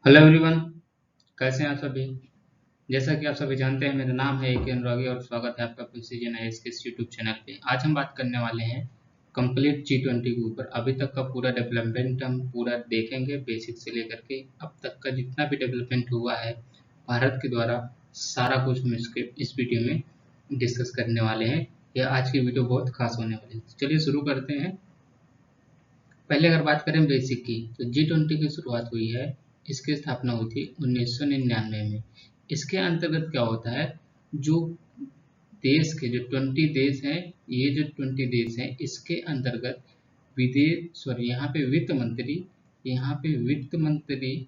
Hello everyone. कैसे हैं आप सभी। जैसा कि आप सभी जानते हैं, मेरा नाम है AK अनुरागी और स्वागत है आपका प्रिसीजन आईएएस के इस यूट्यूब चैनल पे। आज हम बात करने वाले हैं कंप्लीट G20 के ऊपर। अभी तक का पूरा डेवलपमेंट हम पूरा देखेंगे, बेसिक से लेकर के अब तक का जितना भी डेवलपमेंट हुआ है भारत के द्वारा, सारा कुछ हम इसके इस वीडियो में डिस्कस करने वाले हैं। यह आज की वीडियो बहुत खास होने वाली है। चलिए शुरू करते हैं। पहले अगर बात करें बेसिक की, तो G20 की शुरुआत हुई है, इसकी स्थापना हुई थी 1999 में। इसके अंतर्गत क्या होता है, जो देश के जो 20 देश हैं, ये जो 20 देश हैं इसके अंतर्गत विदेश सॉरी यहाँ पे वित्त मंत्री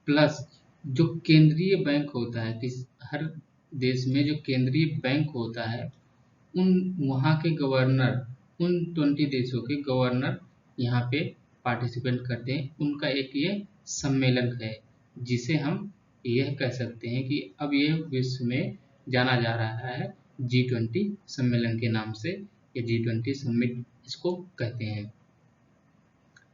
प्लस जो केंद्रीय बैंक होता है, किस हर देश में जो केंद्रीय बैंक होता है, उन वहाँ के गवर्नर, उन 20 देशों के गवर्नर यहाँ पे पार्टिसिपेट करते हैं। उनका एक ये सम्मेलन है, जिसे हम यह कह सकते हैं कि अब ये विश्व में जाना जा रहा है G20 सम्मेलन के नाम से। ये G20 समिट इसको कहते हैं।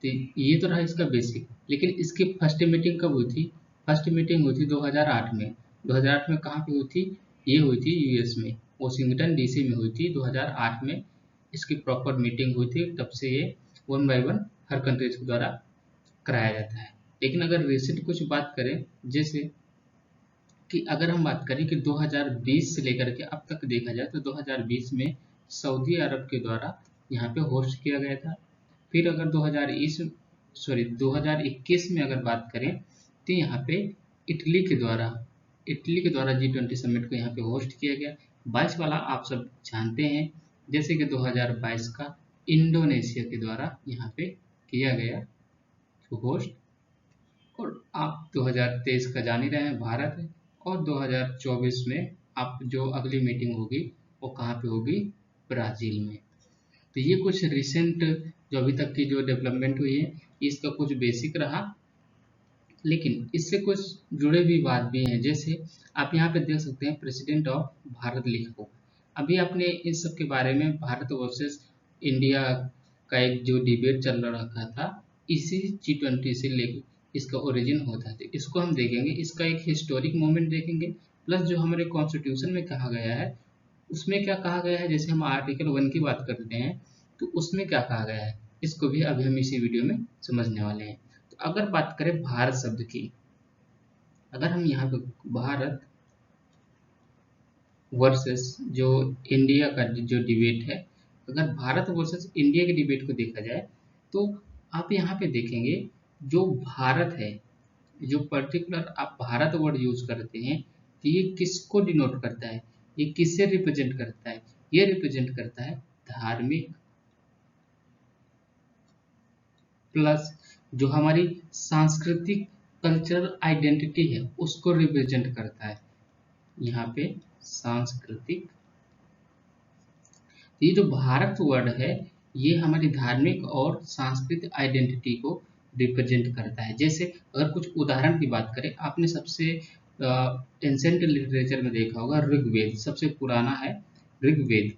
तो ये तो रहा इसका बेसिक। लेकिन इसकी फर्स्ट मीटिंग कब हुई थी? फर्स्ट मीटिंग हुई थी 2008 में। 2008 में कहाँ पे हुई थी? ये हुई थी यूएस में, वॉशिंगटन DC में हुई थी 2008 में। इसकी प्रॉपर मीटिंग हुई थी। तब से ये one by one her countries के द्वारा कराया जाता है। लेकिन अगर रिसेंट कुछ बात करें, जैसे कि अगर हम बात करें कि 2020 से लेकर के अब तक देखा जाए, तो 2020 में सऊदी अरब के द्वारा यहाँ पे होस्ट किया गया था। फिर अगर 2021 में अगर बात करें, तो यहाँ पे इटली के द्वारा G20 समिट को यहाँ पे होस्ट किया गया। 22 वाला आप सब जानते हैं, जैसे कि 2022 का इंडोनेशिया के द्वारा यहाँ पे किया गया होस्ट। और आप 2023 का जान ही रहे हैं, भारत है। और 2024 में आप जो अगली मीटिंग होगी वो कहाँ पे होगी? ब्राजील में। तो ये कुछ रिसेंट जो अभी तक की जो डेवलपमेंट हुई है, इसका कुछ बेसिक रहा। लेकिन इससे कुछ जुड़े भी बात भी हैं, जैसे आप यहाँ पे देख सकते हैं प्रेसिडेंट ऑफ भारत लिखा हुआ। अभी आपने इस सब के बारे में भारत वर्सेस इंडिया का एक जो डिबेट चल रहा था, इसी G20 से लेकर इसका ओरिजिन होता है। तो इसको हम देखेंगे, इसका एक हिस्टोरिक मोमेंट देखेंगे, प्लस जो हमारे कॉन्स्टिट्यूशन में कहा गया है उसमें क्या कहा गया है। जैसे हम आर्टिकल 1 की बात करते हैं, तो उसमें क्या कहा गया है, इसको भी अभी हम इसी वीडियो में समझने वाले हैं। तो अगर बात करें भारत शब्द की, अगर हम यहाँ पे भारत वर्सेस जो इंडिया का जो डिबेट है, अगर भारत वर्सेस इंडिया के डिबेट को देखा जाए, तो आप यहाँ पे देखेंगे जो भारत है, जो पर्टिकुलर आप भारत वर्ड यूज करते हैं, तो ये किसको डिनोट करता है, ये किससे रिप्रेजेंट करता है? ये रिप्रेजेंट करता है धार्मिक प्लस जो हमारी सांस्कृतिक कल्चरल आइडेंटिटी है उसको रिप्रेजेंट करता है। यहाँ पे सांस्कृतिक, ये जो भारत वर्ड है, ये हमारी धार्मिक और सांस्कृतिक आइडेंटिटी को रिप्रेजेंट करता है। जैसे अगर कुछ उदाहरण की बात करें, आपने सबसे एंसेंट लिटरेचर में देखा होगा, ऋग्वेद सबसे पुराना है ऋग्वेद।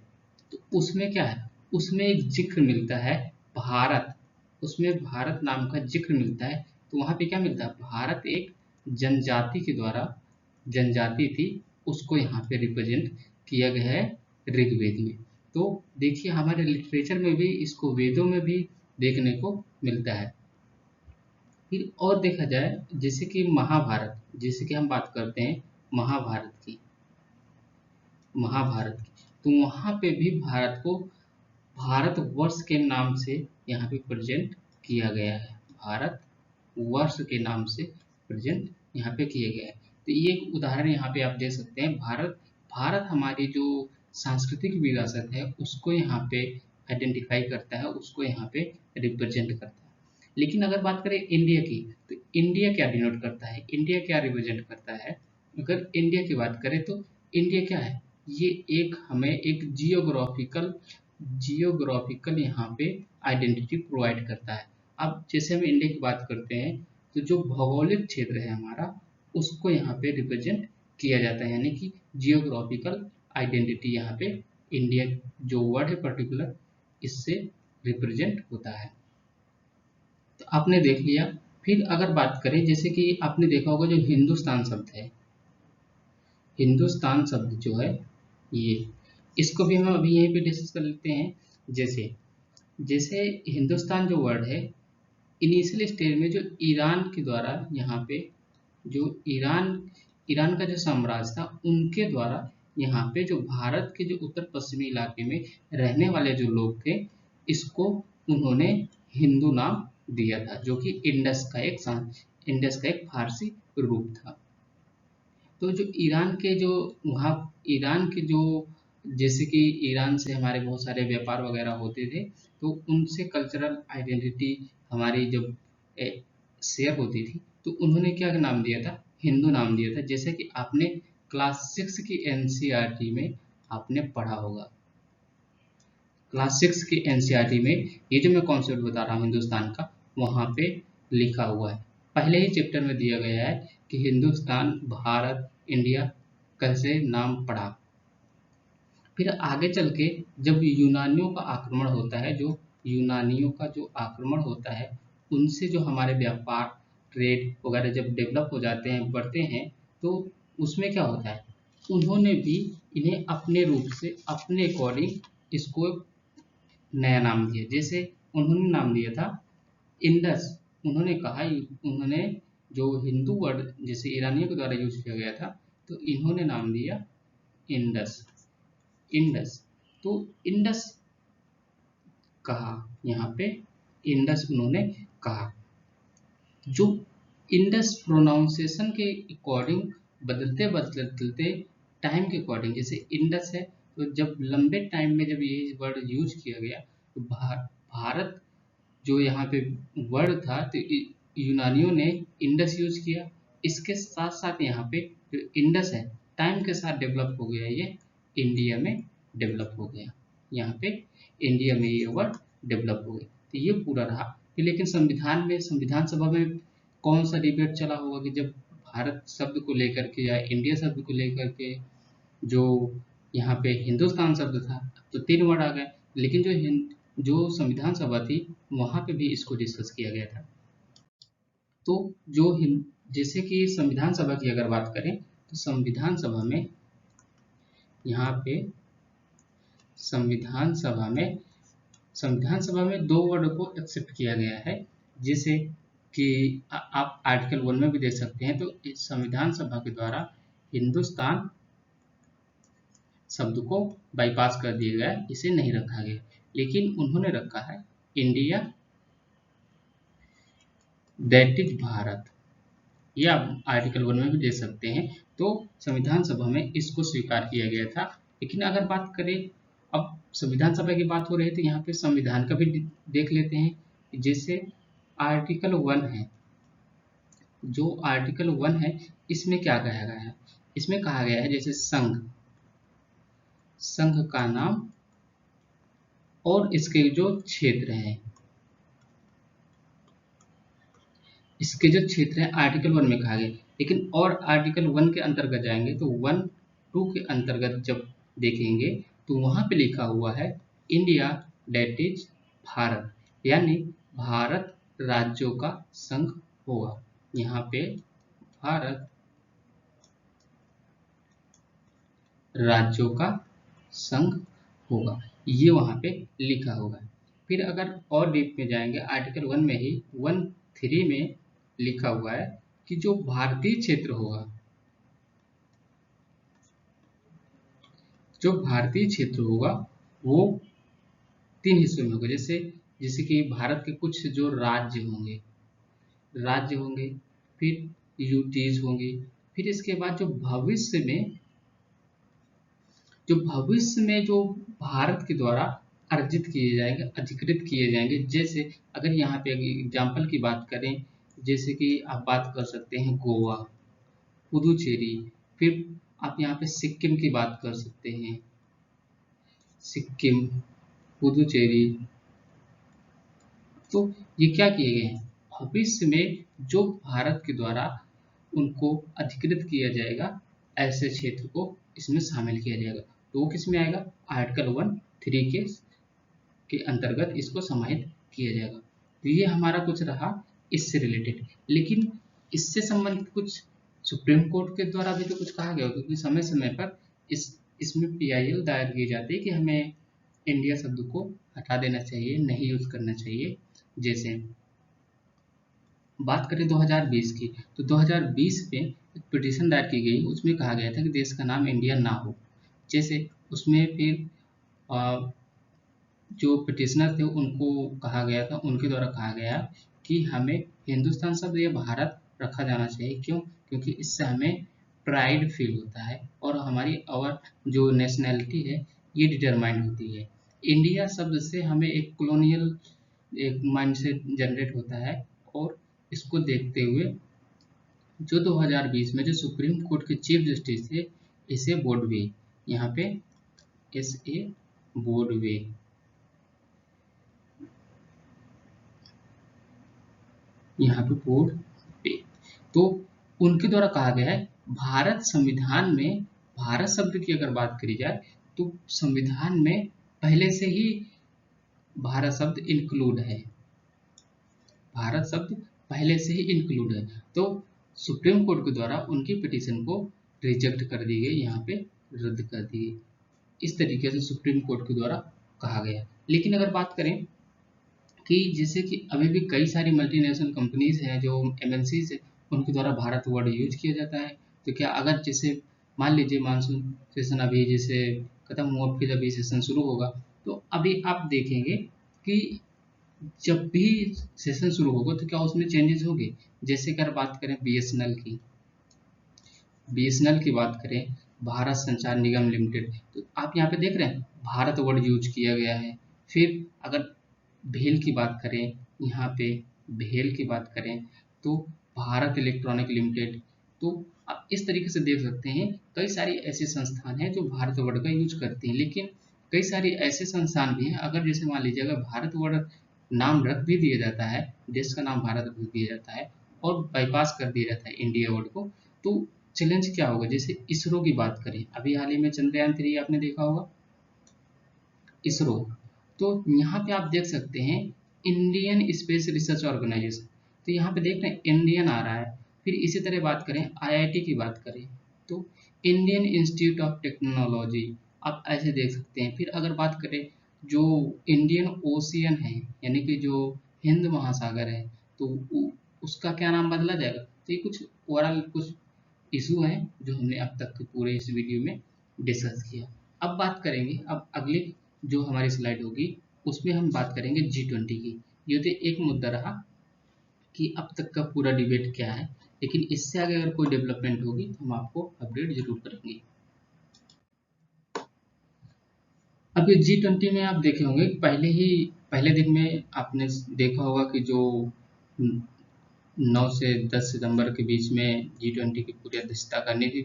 तो उसमें क्या है, उसमें एक जिक्र मिलता है भारत, उसमें भारत नाम का जिक्र मिलता है। तो वहां पे क्या मिलता है, भारत एक जनजाति के द्वारा, जनजाति थी, उसको यहाँ पे रिप्रेजेंट किया गया है ऋग्वेद में। तो देखिए हमारे लिटरेचर में भी, इसको वेदों में भी देखने को मिलता है। फिर और देखा जाए, जैसे कि महाभारत, जैसे कि हम बात करते हैं महाभारत की, तो वहां पे भी भारत को भारतवर्ष के नाम से यहाँ पे प्रेजेंट किया गया है। भारत वर्ष के नाम से प्रेजेंट यहाँ पे किया गया है। तो ये एक उदाहरण यहाँ पे आप देख सकते हैं। भारत भारत हमारी जो सांस्कृतिक विरासत है उसको यहाँ पे आइडेंटिफाई करता है, उसको यहाँ पे रिप्रेजेंट करता है। लेकिन अगर बात करें इंडिया की, तो इंडिया क्या डिनोट करता है, इंडिया क्या रिप्रेजेंट करता है? अगर इंडिया की बात करें, तो इंडिया क्या है, ये एक हमें एक जियोग्राफिकल यहाँ पे आइडेंटिटी प्रोवाइड करता है। अब जैसे हम इंडिया की बात करते हैं, तो जो भौगोलिक क्षेत्र है हमारा, उसको यहाँ पे रिप्रेजेंट किया जाता है, यानी कि जियोग्राफिकल आइडेंटिटी यहाँ पे इंडिया जो वर्ड है पर्टिकुलर, इससे रिप्रेजेंट होता है। तो आपने देख लिया फिर अगर बात करें, जैसे कि आपने देखा होगा जो हिंदुस्तान शब्द है, हिंदुस्तान शब्द जो है ये, इसको भी हम अभी यहीं पे डिस्कस कर लेते हैं। जैसे जैसे हिंदुस्तान जो वर्ड है, इनिशियल स्टेज में जो ईरान के द्वारा यहाँ पे, जो ईरान ईरान का जो साम्राज्य था उनके द्वारा यहाँ पे जो भारत के जो उत्तर पश्चिमी इलाके में रहने वाले जो लोग थे, इसको उन्होंने हिंदू नाम दिया था, जो कि इंडस का एक फारसी रूप था। तो जो ईरान के जो वहाँ ईरान के जो, जैसे कि ईरान से हमारे बहुत सारे व्यापार वगैरह होते थे, तो उनसे कल्चरल आइडेंटिटी हमारी जब शेयर होती थी, तो उन्होंने क्या नाम दिया था, हिंदू नाम दिया था। जैसे कि आपने क्लास 6 की एनसीईआरटी में आपने पढ़ा होगा, क्लास 6 की एनसीईआरटी में ये जो मैं कॉन्सेप्ट बता रहा हूँ हिंदुस्तान का, वहाँ पे लिखा हुआ है, पहले ही चैप्टर में दिया गया है कि हिंदुस्तान, भारत, इंडिया कैसे नाम पड़ा। फिर आगे चल के जब यूनानियों का आक्रमण होता है, जो यूनानियों का जो आक्रमण होता है, उनसे जो हमारे व्यापार, ट्रेड वगैरह जब डेवलप हो जाते हैं, बढ़ते हैं, तो उसमें क्या होता है, उन्होंने भी इन्हें अपने रूप से, अपने अकॉर्डिंग इसको एक नया नाम दिया। जैसे उन्होंने नाम दिया था इंडस, उन्होंने कहा, उन्होंने जो हिंदू वर्ड जैसे ईरानियों के द्वारा यूज किया गया था, तो इन्होंने नाम दिया इंडस, इंडस। तो इंडस कहा, यहाँ पे इंडस उन्होंने कहा। जो इंडस प्रोनाउंसिएशन के अकॉर्डिंग बदलते बदलते टाइम के अकॉर्डिंग, जैसे इंडस है, तो जब लंबे टाइम में जब ये वर्ड यूज किया गया, तो भारत जो यहाँ पे वर्ड था, तो यूनानियों ने इंडस यूज किया। इसके साथ साथ यहाँ पे जो इंडस है, टाइम के साथ डेवलप हो गया, ये इंडिया में डेवलप हो गया, यहाँ पे इंडिया में ये वर्ड डेवलप हो गया। तो ये पूरा रहा। फिर लेकिन संविधान में, संविधान सभा में कौन सा डिबेट चला होगा कि जब भारत शब्द को लेकर के या इंडिया शब्द को लेकर के, जो यहाँ पे हिंदुस्तान शब्द था, तो 3 वर्ड आ गए। लेकिन जो संविधान सभा थी, वहाँ पे भी इसको डिस्कस किया गया था। तो जो जैसे कि संविधान सभा की अगर बात करें, तो संविधान सभा में यहाँ पे संविधान सभा में 2 वर्ड को एक्सेप्ट किया गया है, जैसे कि आप आर्टिकल 1 में भी देख सकते हैं। तो इस संविधान सभा के द्वारा हिंदुस्तान शब्द को बाईपास कर दिया गया, इसे नहीं रखा गया, लेकिन उन्होंने रखा है इंडिया, दैट इज भारत। ये आप आर्टिकल 1 में भी देख सकते हैं। तो संविधान सभा में इसको स्वीकार किया गया था। लेकिन अगर बात करें, अब संविधान सभा की बात हो रही है, तो यहाँ पे संविधान का भी देख लेते हैं। जैसे आर्टिकल 1 है, जो आर्टिकल 1 है, इसमें क्या कहा गया है, इसमें कहा गया है जैसे संघ का नाम और इसके जो क्षेत्र हैं, इसके जो क्षेत्र है आर्टिकल 1 में कहा गया। लेकिन और आर्टिकल 1 के अंतर्गत जाएंगे, तो 1, 2 के अंतर्गत जब देखेंगे, तो वहां पे लिखा हुआ है इंडिया, दैट इज भारत, यानी भारत राज्यों का संघ होगा। यहाँ पे भारत राज्यों का संघ होगा, ये वहां पे लिखा होगा। फिर अगर और डीप में जाएंगे, आर्टिकल 1 में ही 1(3) में लिखा हुआ है कि जो भारतीय क्षेत्र होगा, जो भारतीय क्षेत्र होगा, वो 3 हिस्सों में होगा। जैसे कि भारत के कुछ जो राज्य होंगे, फिर यूटीज होंगी, फिर इसके बाद जो भविष्य में जो भारत के द्वारा अर्जित किए जाएंगे, अधिकृत किए जाएंगे। जैसे अगर यहाँ पे एग्जाम्पल की बात करें, जैसे कि आप बात कर सकते हैं गोवा, पुदुचेरी, फिर आप यहाँ पे सिक्किम की बात कर सकते हैं, सिक्किम, पुदुचेरी। तो ये क्या किए गए हैं, भविष्य में जो भारत के द्वारा उनको अधिकृत किया जाएगा, ऐसे क्षेत्र को इसमें शामिल किया जाएगा। तो वो किस में आएगा, आर्टिकल 1(3) के अंतर्गत इसको समाहित किया जाएगा। तो ये हमारा कुछ रहा इससे रिलेटेड। लेकिन इससे संबंधित कुछ सुप्रीम कोर्ट के द्वारा भी तो कुछ कहा गया, क्योंकि समय समय पर इसमें PIL दायर की जाती है कि हमें इंडिया शब्द को हटा देना चाहिए, नहीं यूज करना चाहिए। जैसे बात करें 2020 की, तो 2020 में एक पिटीशन दायर की गई, उसमें कहा गया था कि देश का नाम इंडिया ना हो। जैसे उसमें फिर जो पिटिशनर थे उनको कहा गया था, उनके द्वारा कहा गया कि हमें हिंदुस्तान शब्द या भारत रखा जाना चाहिए। क्यों? क्योंकि इससे हमें प्राइड फील होता है और हमारी जो नेशनैलिटी है ये डिटरमाइंड होती है। इंडिया शब्द से हमें एक कॉलोनियल एक माइंडसेट जनरेट होता है, और इसको देखते हुए जो 2020 में जो सुप्रीम कोर्ट के चीफ जस्टिस थे, इसे बोर्डवे, यहाँ पे SA बोर्डवे, यहाँ पे बोर्ड पे, तो उनके द्वारा कहा गया है भारत संविधान में भारत शब्द की अगर बात करी जाए तो संविधान में पहले से ही भारत शब्द इंक्लूड है, भारत शब्द पहले से ही इंक्लूड है। तो सुप्रीम कोर्ट के द्वारा उनकी पिटीशन को रिजेक्ट कर दी गई, यहाँ पे रद्द कर दी गई। इस तरीके से सुप्रीम कोर्ट के द्वारा कहा गया। लेकिन अगर बात करें कि जैसे कि अभी भी कई सारी मल्टीनेशनल कंपनीज हैं जो MNCs है, उनके द्वारा भारत वर्ड यूज किया जाता है। तो क्या अगर जैसे मान लीजिए मानसून सेशन अभी जैसे खत्म हुआ, फिर अभी सेशन शुरू होगा, तो अभी आप देखेंगे कि जब भी सेशन शुरू होगा तो क्या उसमें चेंजेस होंगे। जैसे कि अगर बात करें BSNL की बात करें, भारत संचार निगम लिमिटेड, तो आप यहाँ पे देख रहे हैं भारत वर्ड यूज किया गया है। फिर अगर भेल की बात करें, यहाँ पे भेल की बात करें तो भारत इलेक्ट्रॉनिक लिमिटेड। तो आप इस तरीके से देख सकते हैं कई सारी ऐसी संस्थान हैं जो भारत वर्ड का यूज करती हैं। लेकिन कई सारी ऐसे संस्थान भी हैं, अगर जैसे मान लीजिए अगर भारत वर्ड नाम रख भी दिया जाता है, देश का नाम भारत रख दिया जाता है और बाईपास कर दिया जाता है इंडिया वर्ड को, तो चैलेंज क्या होगा। जैसे इसरो की बात करें, अभी हाल ही में चंद्रयान-3 आपने देखा होगा, इसरो, तो यहाँ पे आप देख सकते हैं इंडियन स्पेस रिसर्च ऑर्गेनाइजेशन, तो यहाँ पे देख रहे हैं इंडियन आ रहा है। फिर इसी तरह बात करें IIT की बात करें तो इंडियन इंस्टीट्यूट ऑफ टेक्नोलॉजी, आप ऐसे देख सकते हैं। फिर अगर बात करें जो इंडियन ओशियन है, यानी कि जो हिंद महासागर है, तो उसका क्या नाम बदला जाएगा। तो ये कुछ ओवरऑल कुछ इशू हैं जो हमने अब तक के पूरे इस वीडियो में डिस्कस किया। अब बात करेंगे, अब अगली जो हमारी स्लाइड होगी उसमें हम बात करेंगे G20 की। ये तो एक मुद्दा रहा कि अब तक का पूरा डिबेट क्या है, लेकिन इससे आगे अगर कोई डेवलपमेंट होगी तो हम आपको अपडेट जरूर करेंगे। अब ये G20 में आप देखे होंगे पहले दिन में आपने देखा होगा कि जो 9 से 10 सितंबर के बीच में G20 की पूरी अध्यक्षता करनी थी,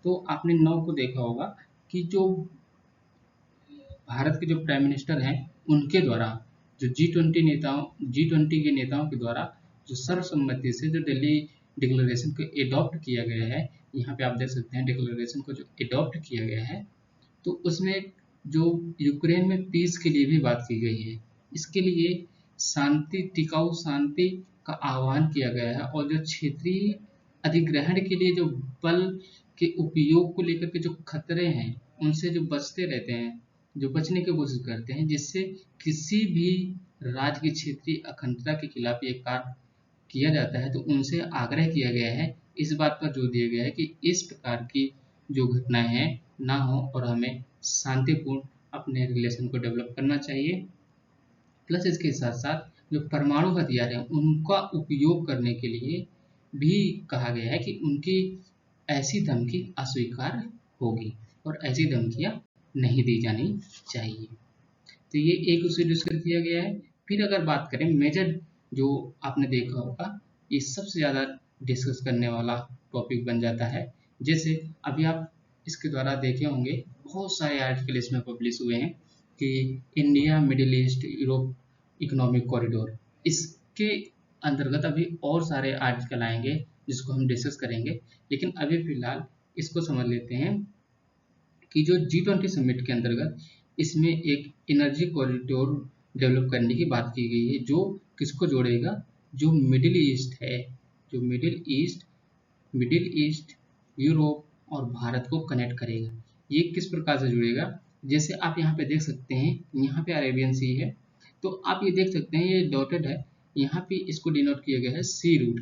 तो आपने 9 को देखा होगा कि जो भारत के जो प्राइम मिनिस्टर हैं उनके द्वारा जो G20 के नेताओं के द्वारा जो सर्वसम्मति से जो दिल्ली डिक्लेरेशन को एडॉप्ट किया गया है, यहाँ पे आप देख सकते हैं डिक्लेरेशन को जो एडॉप्ट किया गया है, तो उसमें जो यूक्रेन में पीस के लिए भी बात की गई है। इसके लिए टिकाऊ शांति का आह्वान किया गया है, और जो क्षेत्रीय अधिग्रहण के लिए जो बल के उपयोग को लेकर के जो खतरे हैं उनसे जो बचते रहते हैं, जो बचने की कोशिश करते हैं, जिससे किसी भी राज्य की क्षेत्रीय अखंडता के खिलाफ ये कार्य किया जाता है, तो उनसे आग्रह किया गया है, इस बात पर जोर दिया गया है कि इस प्रकार की जो घटनाएं हैं ना हो और हमें शांतिपूर्ण अपने रिलेशन को डेवलप करना चाहिए। प्लस इसके साथ साथ जो परमाणु हथियार हैं उनका उपयोग करने के लिए भी कहा गया है कि उनकी ऐसी धमकी अस्वीकार होगी और ऐसी धमकियां नहीं दी जानी चाहिए। तो ये एक उसे डिस्कस किया गया है। फिर अगर बात करें मेजर, जो आपने देखा होगा ये सबसे ज़्यादा डिस्कस करने वाला टॉपिक बन जाता है। जैसे अभी आप इसके द्वारा देखे होंगे बहुत सारे आर्टिकल इसमें पब्लिश हुए हैं कि India middle east Europe economic corridor, इसके अंतर्गत अभी और सारे आर्टिकल आएंगे जिसको हम डिस्कस करेंगे। लेकिन अभी फिलहाल इसको समझ लेते हैं कि जो G20 समिट के अंतर्गत इसमें एक एनर्जी कॉरिडोर डेवलप करने की बात की गई है, जो किसको जोड़ेगा, जो मिडिल ईस्ट है, जो मिडिल ईस्ट, यूरोप और भारत को कनेक्ट करेगा। ये किस प्रकार से जुड़ेगा? जैसे आप यहाँ पे देख सकते हैं, यहाँ पे अरेबियन सी है, तो आप ये देख सकते हैं ये डॉटेड है, यहाँ पे इसको डिनोट किया गया है सी रूट।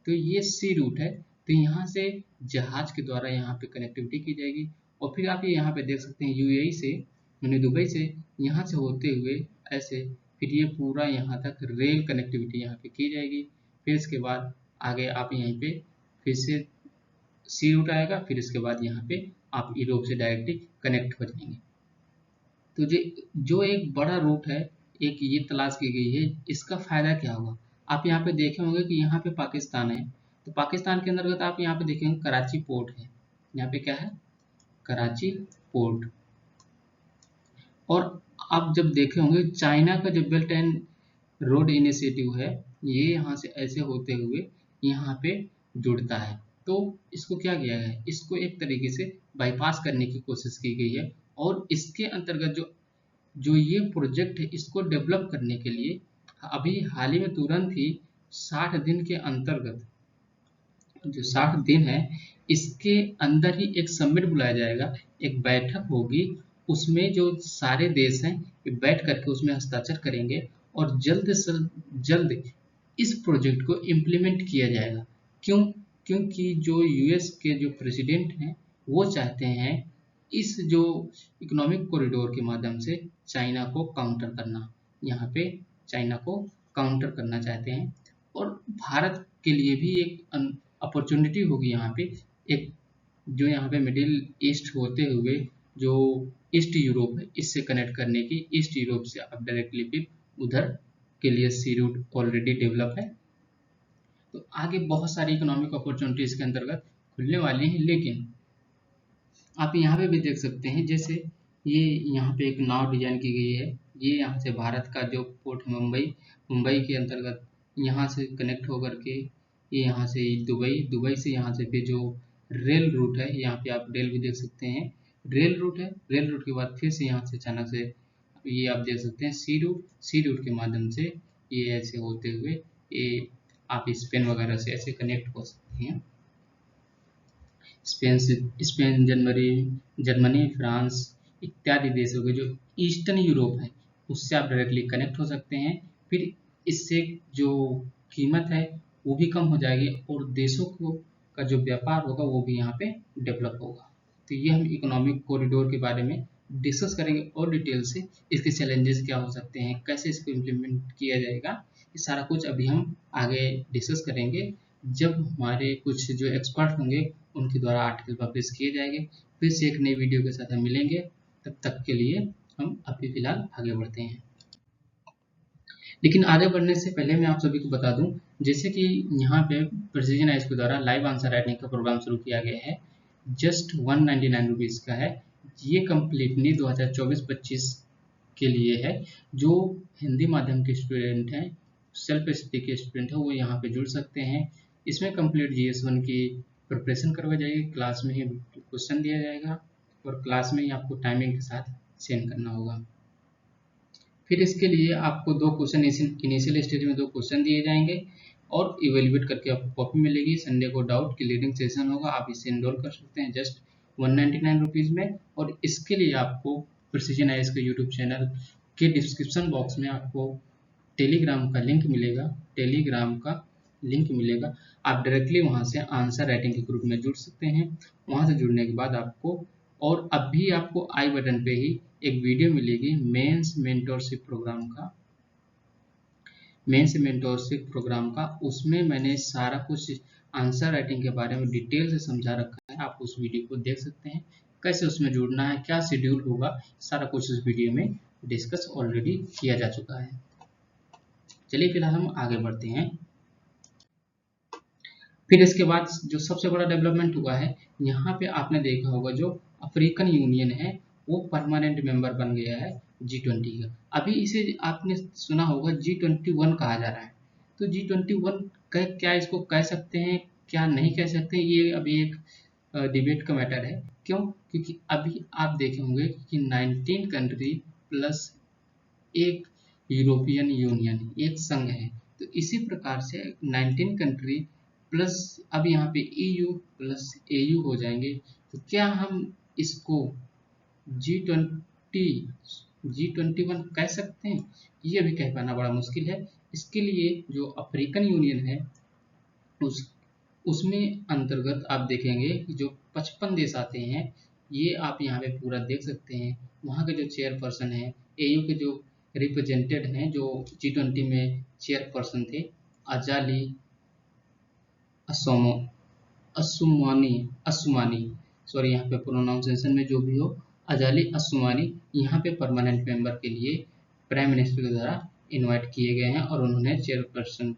तो ये सी रूट है, तो यहाँ से जहाज के द्वारा यहाँ पे कनेक्टिविटी की जाएगी। और फिर आप ये यहाँ पे देख सकते हैं यूएई से, यानी दुबई से, यहाँ से होते हुए ऐसे, फिर ये पूरा यहाँ तक रेल कनेक्टिविटी यहाँ पे की जाएगी। फिर इसके बाद आगे आप यहीं पे फिर से सी रूट आएगा, फिर इसके बाद यहाँ पे आप यूरोप से डायरेक्टली कनेक्ट हो जाएंगे। तो जो एक बड़ा रूट है, एक ये तलाश की गई है, इसका फायदा क्या होगा? आप यहाँ पे देखे होंगे कि यहाँ पे पाकिस्तान है, तो पाकिस्तान के अंतर्गत आप यहाँ पे देखेंगे कराची पोर्ट है। यहाँ पे क्या है? कराची पोर्ट। और आप जब देखे होंगे चाइना का जो बेल्ट एंड रोड इनिशिएटिव है, ये यहाँ से ऐसे होते हुए यहाँ पे जुड़ता है। तो इसको क्या किया गया है? इसको एक तरीके से बाईपास करने की कोशिश की गई है। और इसके अंतर्गत जो ये प्रोजेक्ट है, इसको डेवलप करने के लिए अभी हाल ही में तुरंत ही 60 दिन के अंतर्गत, जो 60 दिन है, इसके अंदर ही एक समिट बुलाया जाएगा, एक बैठक होगी, उसमें जो सारे देश हैं ये बैठ करके उसमें हस्ताक्षर करेंगे और जल्द से जल्द इस प्रोजेक्ट को इम्प्लीमेंट किया जाएगा। क्यों? क्योंकि जो यूएस के जो प्रेसिडेंट हैं वो चाहते हैं इस जो इकोनॉमिक कॉरिडोर के माध्यम से चाइना को काउंटर करना, यहाँ पे चाइना को काउंटर करना चाहते हैं। और भारत के लिए भी एक अपॉर्चुनिटी होगी यहाँ पे, एक जो यहाँ पे मिडिल ईस्ट होते हुए जो ईस्ट यूरोप है, इससे कनेक्ट करने की। ईस्ट यूरोप से आप डायरेक्टली फिर उधर के लिए सी रूट ऑलरेडी डेवलप है। तो आगे बहुत सारी इकोनॉमिक अपॉर्चुनिटीज के अंतर्गत खुलने वाली हैं। लेकिन आप यहाँ पे भी देख सकते हैं, जैसे ये यहाँ पे एक नाव डिजाइन की गई है, ये यहाँ से भारत का जो पोर्ट है मुंबई के अंतर्गत यहाँ से कनेक्ट होकर के ये यहाँ से दुबई से यहाँ से फिर जो रेल रूट है, यहाँ पे आप रेल भी देख सकते हैं, रेल रूट है। रेल रूट के बाद फिर से यहाँ से अचानक से ये आप देख सकते हैं सी रूट के माध्यम से ये ऐसे होते हुए ये आप स्पेन वगैरह से ऐसे कनेक्ट हो सकते हैं। स्पेन, जर्मनी, फ्रांस इत्यादि देशों के जो ईस्टर्न यूरोप है उससे आप डायरेक्टली कनेक्ट हो सकते हैं। फिर इससे जो कीमत है वो भी कम हो जाएगी और देशों को का जो व्यापार होगा वो भी यहाँ पे डेवलप होगा। तो ये हम इकोनॉमिक कॉरिडोर के बारे में डिस्कस करेंगे और डिटेल से इसके चैलेंजेस क्या हो सकते हैं, कैसे इसको इम्प्लीमेंट किया जाएगा, ये सारा कुछ अभी हम आगे डिस्कस करेंगे जब हमारे कुछ जो एक्सपर्ट होंगे उनके द्वारा आर्टिकल पब्लिश किए जाएंगे। फिर से एक नई वीडियो के साथ हम मिलेंगे, तब तक के लिए हम अभी फिलहाल आगे बढ़ते हैं। लेकिन आगे बढ़ने से पहले मैं आप सभी को बता दूं, जैसे कि यहाँ पे प्रिसीजन आईएएस के द्वारा लाइव आंसर राइटिंग का प्रोग्राम शुरू किया गया है, जस्ट 199 रुपीज़ का है। ये कम्प्लीटली 2024-25 के लिए है। जो हिंदी माध्यम के स्टूडेंट हैं, सेल्फ स्टडी के स्टूडेंट हैं, वो यहाँ पे जुड़ सकते हैं। इसमें कंप्लीट GS1 की प्रिपरेशन करवाई जाएगी, क्लास में ही क्वेश्चन दिया जाएगा और क्लास में ही आपको टाइमिंग के साथ सेंड करना होगा। फिर इसके लिए आपको 2 क्वेश्चन इनिशियल स्टेज में 2 क्वेश्चन दिए जाएंगे और इवेल्युएट करके आपको कॉपी मिलेगी। संडे को डाउट क्लियरिंग सेशन होगा, आप इसे इनरोल कर सकते हैं जस्ट 199 रुपीज़ में। और इसके लिए आपको प्रिसीजन आईएएस के यूट्यूब चैनल के डिस्क्रिप्शन बॉक्स में आपको टेलीग्राम का लिंक मिलेगा। आप डायरेक्टली वहाँ से आंसर राइटिंग के ग्रुप में जुड़ सकते हैं। वहाँ से जुड़ने के बाद आपको, और अभी आपको आई बटन पे ही एक वीडियो मिलेगी मेंस मेंटोरशिप प्रोग्राम का। उसमें मैंने सारा कुछ आंसर राइटिंग के बारे में डिटेल से समझा रखा है, आप उस वीडियो को देख सकते हैं। कैसे उसमें जुड़ना है, क्या शेड्यूल होगा, सारा कुछ इस वीडियो में डिस्कस ऑलरेडी किया जा चुका है। चलिए फिलहाल हम आगे बढ़ते हैं। फिर इसके बाद जो सबसे बड़ा डेवलपमेंट हुआ है, यहाँ पे आपने देखा होगा जो अफ्रीकन यूनियन है वो परमानेंट मेंबर बन गया है G20 का। अभी इसे आपने सुना होगा G21 कहा जा रहा है। तो G21 क्या इसको कह सकते हैं, क्या नहीं कह सकते, ये अभी एक डिबेट का मैटर है। क्यों? क्योंकि अभी आप देखे होंगे कि 19 कंट्री प्लस एक यूरोपियन यूनियन, एक संघ है, तो इसी प्रकार से 19 कंट्री प्लस अब यहाँ पे EU प्लस AU हो जाएंगे। तो क्या हम इसको G21 कह सकते हैं? ये अभी कह पाना बड़ा मुश्किल है। इसके लिए जो अफ्रीकन यूनियन है उसमें अंतर्गत आप देखेंगे कि जो 55 देश आते हैं, ये आप यहाँ पे पूरा देख सकते हैं। वहाँ के जो चेयरपर्सन हैं, AU के जो रिप्रेजेंटेड हैं, जो G20 में चेयरपर्सन थे, अजाली असुमानी, सॉरी यहाँ पे प्रोनाउंसिएशन में जो भी हो, अजाली असुमानी यहाँ पे परमानेंट मेंबर के लिए प्राइम मिनिस्टर के द्वारा इनवाइट किए गए हैं और उन्होंने चेयरपर्सन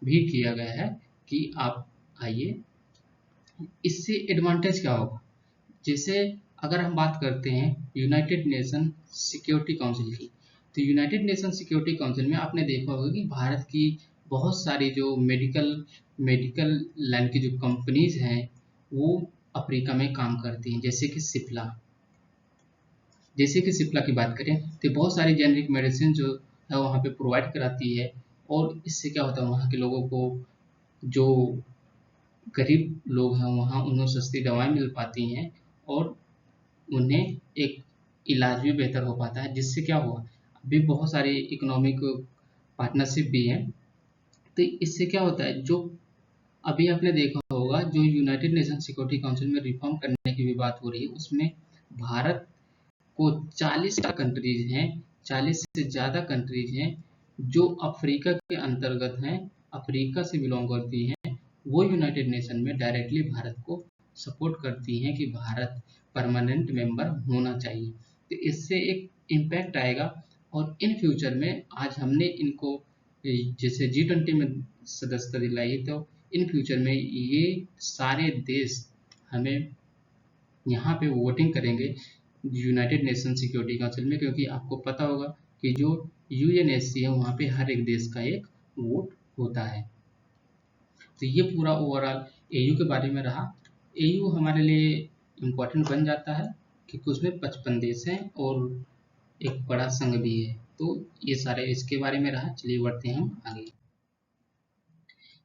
भी किया गया है कि आप आइए। इससे एडवांटेज क्या होगा? जैसे अगर हम बात करते हैं यूनाइटेड नेशन सिक्योरिटी काउंसिल की, तो यूनाइटेड नेशन सिक्योरिटी काउंसिल में आपने देखा होगा कि भारत की बहुत सारी जो मेडिकल लाइन की जो कंपनीज हैं वो अफ्रीका में काम करती हैं। जैसे कि सिप्ला की बात करें तो बहुत सारी जेनरिक मेडिसिन जो है वहाँ पे प्रोवाइड कराती है, और इससे क्या होता है, वहाँ के लोगों को, जो गरीब लोग हैं वहाँ, उन्हें सस्ती दवाएं मिल पाती हैं और उन्हें एक इलाज भी बेहतर हो पाता है। जिससे क्या हुआ, अभी बहुत सारी इकोनॉमिक पार्टनरशिप भी है। तो इससे क्या होता है, जो अभी आपने देखा होगा जो यूनाइटेड नेशन सिक्योरिटी काउंसिल में रिफॉर्म करने की भी बात हो रही है, उसमें भारत को 40 कंट्रीज हैं, 40 से ज़्यादा कंट्रीज हैं जो अफ्रीका के अंतर्गत हैं, अफ्रीका से बिलोंग करती हैं। वो यूनाइटेड नेशन में डायरेक्टली भारत को सपोर्ट करती हैं कि भारत परमानेंट मेंबर होना चाहिए। तो इससे एक इम्पैक्ट आएगा, और इन फ्यूचर में आज हमने इनको जैसे G20 में सदस्यता दिलाई है, तो इन फ्यूचर में ये सारे देश हमें यहाँ पे वोटिंग करेंगे यूनाइटेड नेशन सिक्योरिटी काउंसिल में, क्योंकि आपको पता होगा कि जो UNSC है वहाँ पे हर एक देश का एक वोट होता है। तो ये पूरा ओवरऑल AU के बारे में रहा। AU हमारे लिए इम्पोर्टेंट बन जाता है क्योंकि उसमें 55 देश हैं और एक बड़ा संघ भी है। तो ये सारे इसके बारे में रहा। चलिए बढ़ते हैं हम आगे।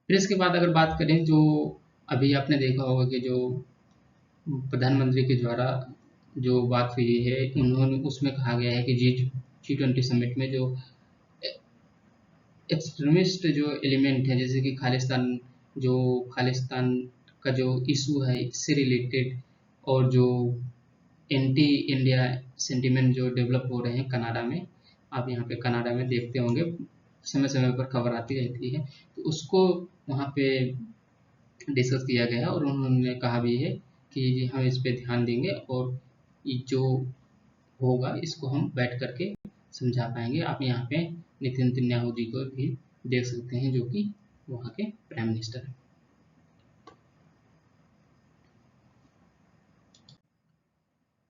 फिर इसके बाद अगर बात करें, जो अभी आपने देखा होगा कि जो प्रधानमंत्री के द्वारा जो बात हुई है, उन्होंने उसमें कहा गया है कि G20 समिट में जो एक्सट्रीमिस्ट जो एलिमेंट है, जैसे कि खालिस्तान का जो इशू है इससे रिलेटेड, और जो एंटी इंडिया सेंटिमेंट जो डेवलप हो रहे हैं कनाडा में, आप यहाँ पे कनाडा में देखते होंगे समय समय पर खबर आती रहती है, तो उसको वहाँ पे डिस्कस किया गया है और उन्होंने कहा भी है कि हम इस पे ध्यान देंगे और जो होगा इसको हम बैठ करके समझा पाएंगे। आप यहाँ पे नितिन नेतन्याहू जी को भी देख सकते हैं, जो कि वहाँ के प्राइम मिनिस्टर हैं।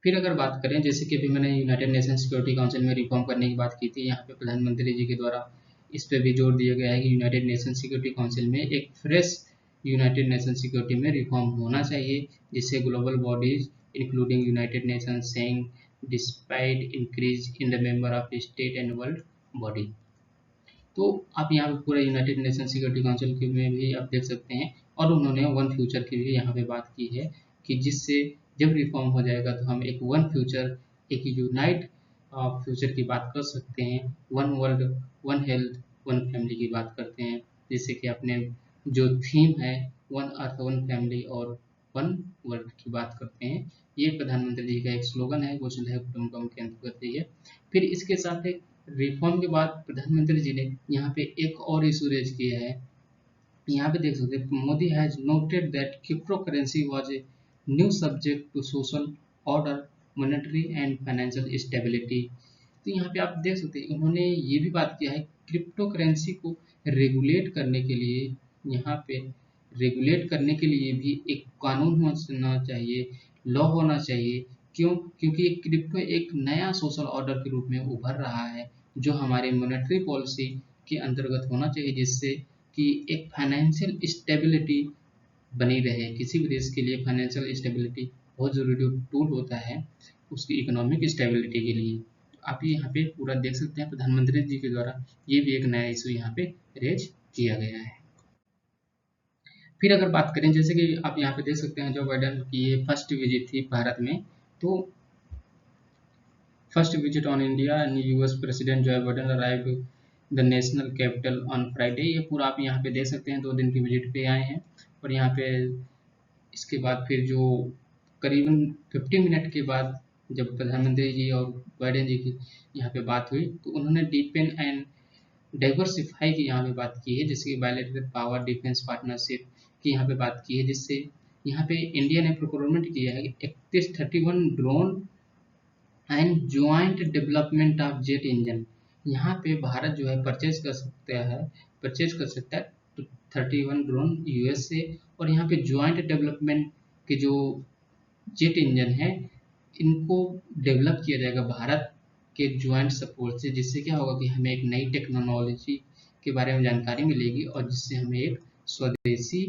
फिर अगर बात करें, जैसे कि अभी मैंने यूनाइटेड नेशन सिक्योरिटी काउंसिल में रिफॉर्म करने की बात की थी, यहाँ पे प्रधानमंत्री जी के द्वारा इस पे भी जोर दिया गया है कि यूनाइटेड नेशन सिक्योरिटी काउंसिल में एक फ्रेश यूनाइटेड नेशन सिक्योरिटी में रिफॉर्म होना चाहिए, जिससे global bodies including United nation saying despite increase in the member of state and world body. तो आप यहाँ पे पूरा यूनाइटेड नेशन सिक्योरिटी काउंसिल के में भी आप देख सकते हैं, और उन्होंने वन फ्यूचर की भी यहाँ पे बात की है कि जिससे जब रिफॉर्म हो जाएगा तो हम एक वन फ्यूचर, एक यूनाइट फ्यूचर की बात कर सकते हैं। One world, one health, one family की बात करते हैं, जैसे कि अपने जो थीम है वन अर्थ, वन फैमिली और वन वर्ल्ड की बात करते हैं। ये प्रधानमंत्री जी का एक स्लोगन है, वसुधैव कुटुंबकम के अंतर्गत है। फिर इसके साथ एक रिफॉर्म के बाद प्रधानमंत्री जी ने यहाँ पे एक और इशू रेज किया है। यहाँ पे देख सकते हैं, Modi has noted that crypto currency was a new subject to social order, monetary and financial stability. तो यहाँ पे आप देख सकते हैं उन्होंने ये भी बात किया है, क्रिप्टो करेंसी को रेगुलेट करने के लिए, यहाँ पे रेगुलेट करने के लिए भी एक कानून होना चाहिए, लॉ होना चाहिए। क्यों? क्योंकि क्रिप्टो एक नया सोशल ऑर्डर के रूप में उभर रहा है, जो हमारे मॉनेटरी पॉलिसी के अंतर्गत होना चाहिए, जिससे कि एक फाइनेंशियल स्टेबिलिटी बनी रहे। किसी भी देश के लिए फाइनेंशियल स्टेबिलिटी बहुत ज़रूरी टूल होता है उसकी इकोनॉमिक स्टेबिलिटी के लिए। आप ये यहाँ पे पूरा देख सकते हैं, प्रधानमंत्री जी के द्वारा ये भी एक नया इशू यहाँ पे रेज किया गया है। फिर अगर बात करें, जैसे कि आप यहाँ पे देख सकते हैं जो बाइडेन की ये फर्स्ट विजिट थी भारत में, तो first visit on India and US president Joe Biden arrive the national capital on Friday, ये पूरा आप यहाँ पे देख सकते हैं 2 दिन की विजिट पे आए हैं। और यहाँ पे इसके बाद फिर जो करीबन 50 मिनट के बाद जब प्रधानमंत्री जी और बाइडेन जी की यहाँ पे बात हुई, तो उन्होंने डीपेन एंड डाइवर्सिफाई की यहाँ पे बात की है, जैसे कि बायलैटरल पावर डिफेंस पार्टनरशिप की यहाँ पे बात की है, जिससे यहाँ पे इंडिया ने प्रोक्योरमेंट किया है 31 drone and joint development of jet engine. यहाँ पे भारत जो है परचेज कर सकता है तो 31 ड्रोन यूएस से, और यहाँ पे ज्वाइंट डेवलपमेंट के जो जेट इंजन है इनको डेवलप किया जाएगा भारत के ज्वाइंट सपोर्ट से, जिससे क्या होगा कि हमें एक नई टेक्नोलॉजी के बारे में जानकारी मिलेगी और जिससे हमें एक स्वदेशी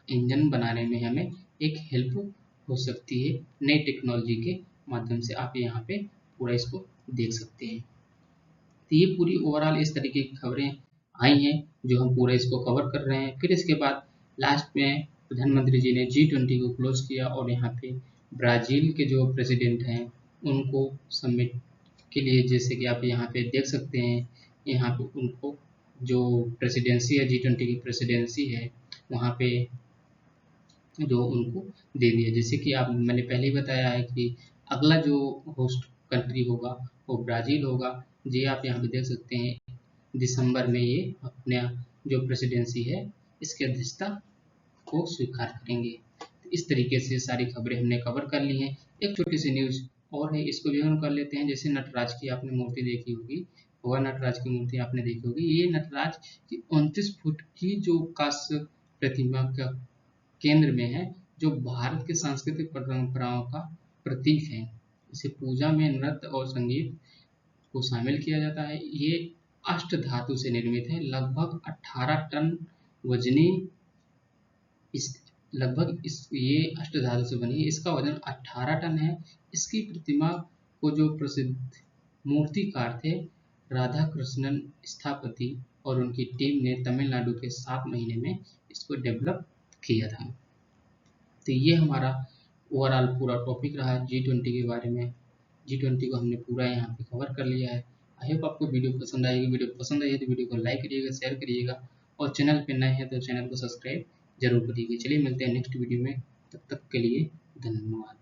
इंजन बनाने में हमें एक हेल्प हो सकती है नई टेक्नोलॉजी के माध्यम से। आप यहाँ पे पूरा इसको देख सकते हैं। तो ये पूरी ओवरऑल इस तरीके की खबरें आई हैं जो हम पूरा इसको कवर कर रहे हैं। फिर इसके बाद लास्ट में प्रधानमंत्री जी ने G20 को क्लोज किया और यहाँ पे ब्राज़ील के जो प्रेसिडेंट हैं उनको समिट के लिए, जैसे कि आप यहाँ पे देख सकते हैं, यहाँ पे उनको जो प्रेसिडेंसी है G20 की प्रेसिडेंसी है वहाँ पे जो उनको दे दिया। जैसे कि आप मैंने पहले ही बताया है कि अगला जो होस्ट कंट्री होगा वो ब्राज़ील होगा। जी आप यहाँ पे देख सकते हैं दिसंबर में ये अपना जो प्रेसिडेंसी है इसकी अध्यक्षता को स्वीकार करेंगे। तो इस तरीके से सारी खबरें हमने कवर कर ली हैं। एक छोटी सी न्यूज़ और है, इसको भी हम कर लेते हैं। जैसे नटराज की आपने मूर्ति देखी होगी, वह नटराज की मूर्ति आपने देखी होगी। ये नटराज की 29 फुट की जो कांस्य प्रतिमा का केंद्र में है, जो भारत के सांस्कृतिक परंपराओं का प्रतीक है। इसे पूजा में नृत्य और संगीत को शामिल किया जाता है। ये अष्ट धातु से निर्मित है, लगभग 18 टन वजनी ये अष्ट धातु से बनी है। इसका वजन 18 टन है। इसकी प्रतिमा को जो प्रसिद्ध मूर्तिकार थे राधा कृष्णन स्थापति और उनकी टीम ने तमिलनाडु के 7 महीने में इसको डेवलप किया था। तो ये हमारा ओवरऑल पूरा टॉपिक रहा G20 के बारे में। G20 को हमने पूरा यहाँ पे कवर कर लिया है। आई होप आपको वीडियो पसंद आएगी। वीडियो पसंद आई है तो वीडियो को लाइक करिएगा, शेयर करिएगा और चैनल पे नए हैं तो चैनल को सब्सक्राइब जरूर करिएगा। चलिए मिलते हैं नेक्स्ट वीडियो में, तब तक के लिए धन्यवाद।